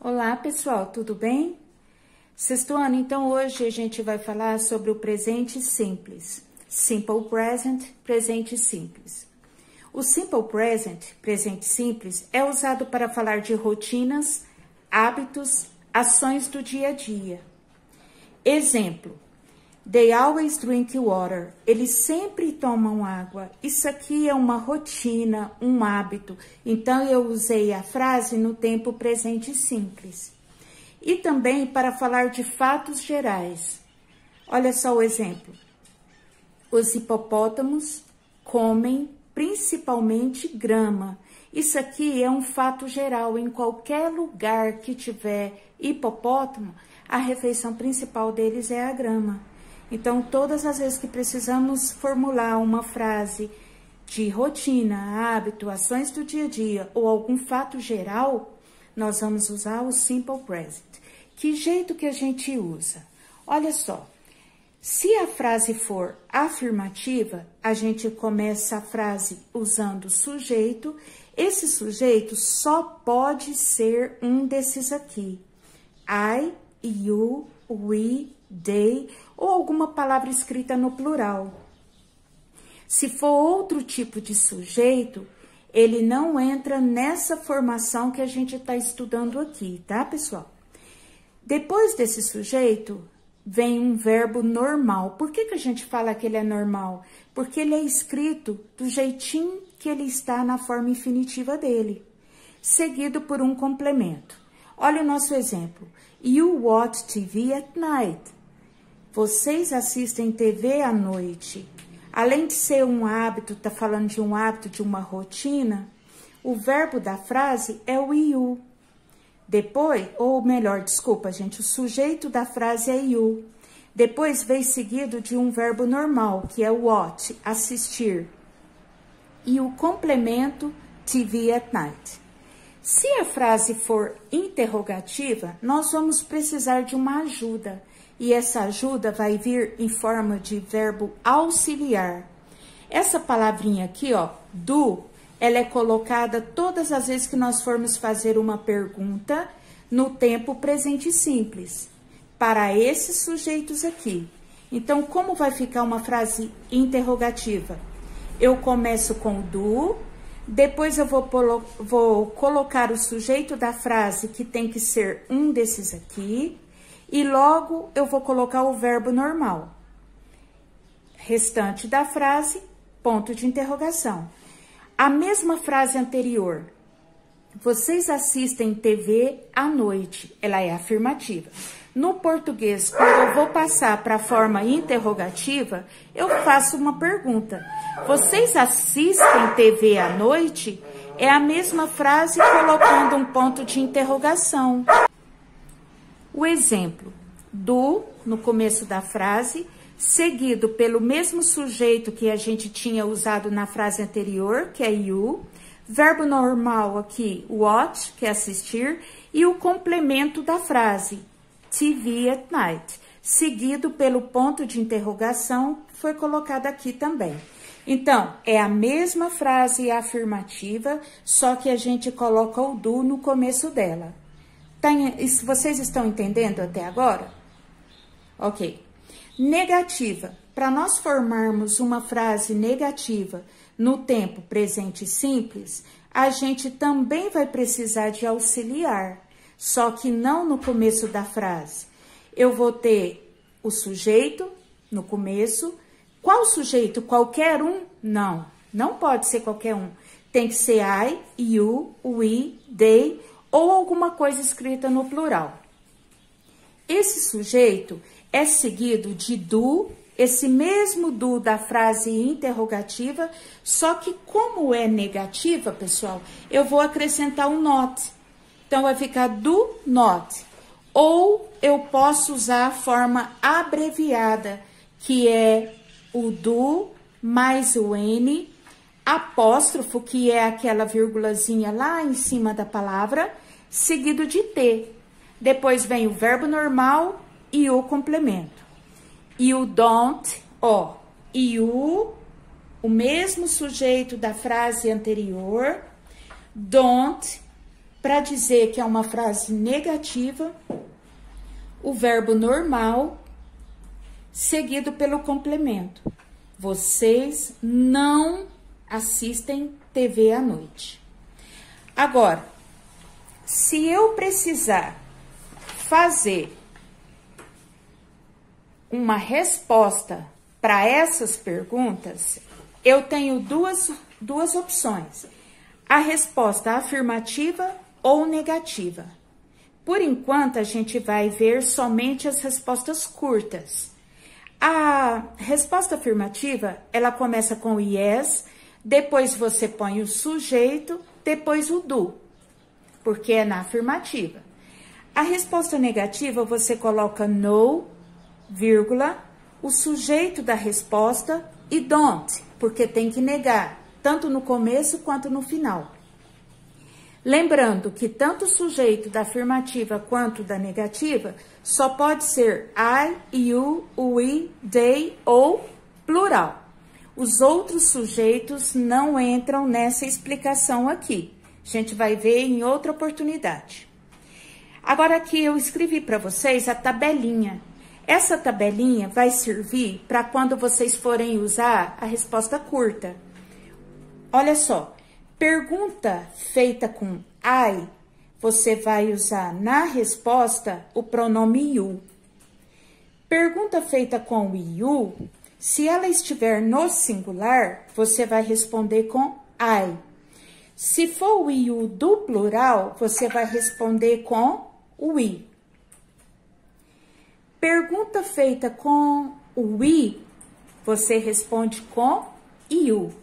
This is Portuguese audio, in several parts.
Olá, pessoal, tudo bem? Sexto ano, então hoje a gente vai falar sobre o presente simples. Simple present, presente simples. O simple present, presente simples, é usado para falar de rotinas, hábitos, ações do dia a dia. Exemplo: they always drink water. Eles sempre tomam água. Isso aqui é uma rotina, um hábito. Então, eu usei a frase no tempo presente simples. E também para falar de fatos gerais. Olha só o exemplo. Os hipopótamos comem principalmente grama. Isso aqui é um fato geral. Em qualquer lugar que tiver hipopótamo, a refeição principal deles é a grama. Então, todas as vezes que precisamos formular uma frase de rotina, hábito, ações do dia a dia ou algum fato geral, nós vamos usar o simple present. Que jeito que a gente usa? Olha só, se a frase for afirmativa, a gente começa a frase usando sujeito. Esse sujeito só pode ser um desses aqui. I, you, we, they, ou alguma palavra escrita no plural. Se for outro tipo de sujeito, ele não entra nessa formação que a gente está estudando aqui, tá, pessoal? Depois desse sujeito, vem um verbo normal. Por que a gente fala que ele é normal? Porque ele é escrito do jeitinho que ele está na forma infinitiva dele, seguido por um complemento. Olha o nosso exemplo. You watch TV at night. Vocês assistem TV à noite. Além de ser um hábito, tá falando de um hábito, de uma rotina, o verbo da frase é o you. Depois, ou melhor, desculpa, gente, o sujeito da frase é you. Depois vem seguido de um verbo normal, que é watch, assistir. E o complemento, TV at night. Se a frase for interrogativa, nós vamos precisar de uma ajuda. E essa ajuda vai vir em forma de verbo auxiliar. Essa palavrinha aqui, ó, do, ela é colocada todas as vezes que nós formos fazer uma pergunta no tempo presente simples, para esses sujeitos aqui. Então, como vai ficar uma frase interrogativa? Eu começo com do, depois eu vou colocar o sujeito da frase, que tem que ser um desses aqui, e logo eu vou colocar o verbo normal. Restante da frase, ponto de interrogação. A mesma frase anterior. Vocês assistem TV à noite. Ela é afirmativa. No português, quando eu vou passar para a forma interrogativa, eu faço uma pergunta. Vocês assistem TV à noite? É a mesma frase colocando um ponto de interrogação. O exemplo, do, no começo da frase, seguido pelo mesmo sujeito que a gente tinha usado na frase anterior, que é you, verbo normal aqui, watch, que é assistir, e o complemento da frase, TV at night, seguido pelo ponto de interrogação, que foi colocado aqui também. Então, é a mesma frase afirmativa, só que a gente coloca o do no começo dela. Vocês estão entendendo até agora? Ok. Negativa. Para nós formarmos uma frase negativa no tempo presente simples, a gente também vai precisar de auxiliar, só que não no começo da frase. Eu vou ter o sujeito no começo. Qual sujeito? Qualquer um? Não, não pode ser qualquer um. Tem que ser I, you, we, they, ou alguma coisa escrita no plural. Esse sujeito é seguido de do, esse mesmo do da frase interrogativa, só que como é negativa, pessoal, eu vou acrescentar um not. Então, vai ficar do not. Ou eu posso usar a forma abreviada, que é o do mais o N, apóstrofo, que é aquela vírgulazinha lá em cima da palavra, seguido de T. Depois vem o verbo normal e o complemento. E o don't, ó, e o mesmo sujeito da frase anterior, don't, Para dizer que é uma frase negativa, o verbo normal seguido pelo complemento. Vocês não assistem TV à noite. Agora, se eu precisar fazer uma resposta para essas perguntas, eu tenho duas opções. A resposta afirmativa ou negativa. Por enquanto, a gente vai ver somente as respostas curtas. A resposta afirmativa, ela começa com yes, depois você põe o sujeito, depois o do, porque é na afirmativa. A resposta negativa, você coloca no, vírgula, o sujeito da resposta e don't, porque tem que negar, tanto no começo quanto no final. Lembrando que tanto o sujeito da afirmativa quanto da negativa só pode ser I, you, we, they ou plural. Os outros sujeitos não entram nessa explicação aqui. A gente vai ver em outra oportunidade. Agora aqui eu escrevi para vocês a tabelinha. Essa tabelinha vai servir para quando vocês forem usar a resposta curta. Olha só. Pergunta feita com I, você vai usar na resposta o pronome you. Pergunta feita com you, se ela estiver no singular, você vai responder com I. Se for o you do plural, você vai responder com we. Pergunta feita com we, você responde com you.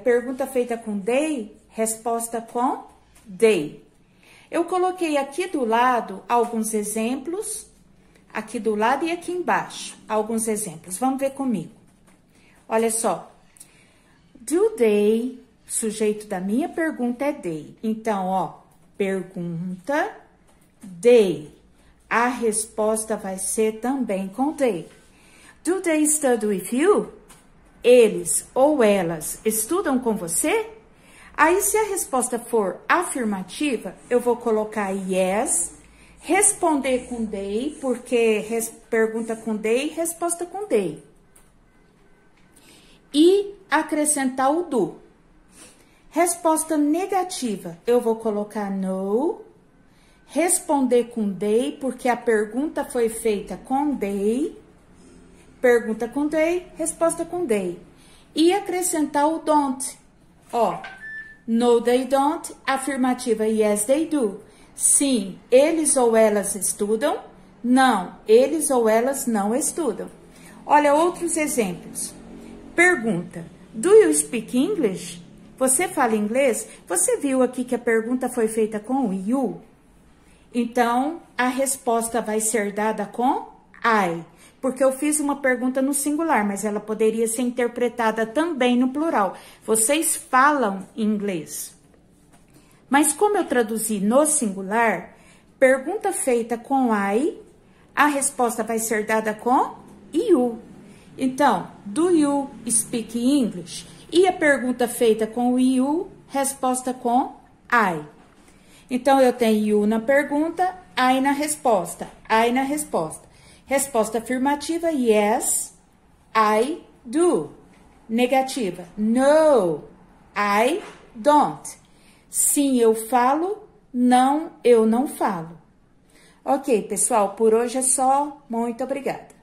Pergunta feita com they, resposta com they. Eu coloquei aqui do lado alguns exemplos, aqui do lado e aqui embaixo, alguns exemplos. Vamos ver comigo. Olha só. Do they, sujeito da minha pergunta é they. Então, ó, pergunta they. A resposta vai ser também com they. Do they study with you? Eles ou elas estudam com você? Aí, se a resposta for afirmativa, eu vou colocar yes, responder com they, porque pergunta com they, resposta com they. E acrescentar o do. Resposta negativa, eu vou colocar no, responder com they, porque a pergunta foi feita com they. Pergunta com they, resposta com they. E acrescentar o don't. Ó, no, they don't. Afirmativa, yes, they do. Sim, eles ou elas estudam. Não, eles ou elas não estudam. Olha outros exemplos. Pergunta, do you speak English? Você fala inglês? Você viu aqui que a pergunta foi feita com you? Então, a resposta vai ser dada com I. Porque eu fiz uma pergunta no singular, mas ela poderia ser interpretada também no plural. Vocês falam inglês. Mas como eu traduzi no singular, pergunta feita com I, a resposta vai ser dada com you. Então, do you speak English? E a pergunta feita com you, resposta com I. Então, eu tenho you na pergunta, I na resposta, I na resposta. Resposta afirmativa, yes, I do. Negativa, no, I don't. Sim, eu falo, não, eu não falo. Ok, pessoal, por hoje é só. Muito obrigada.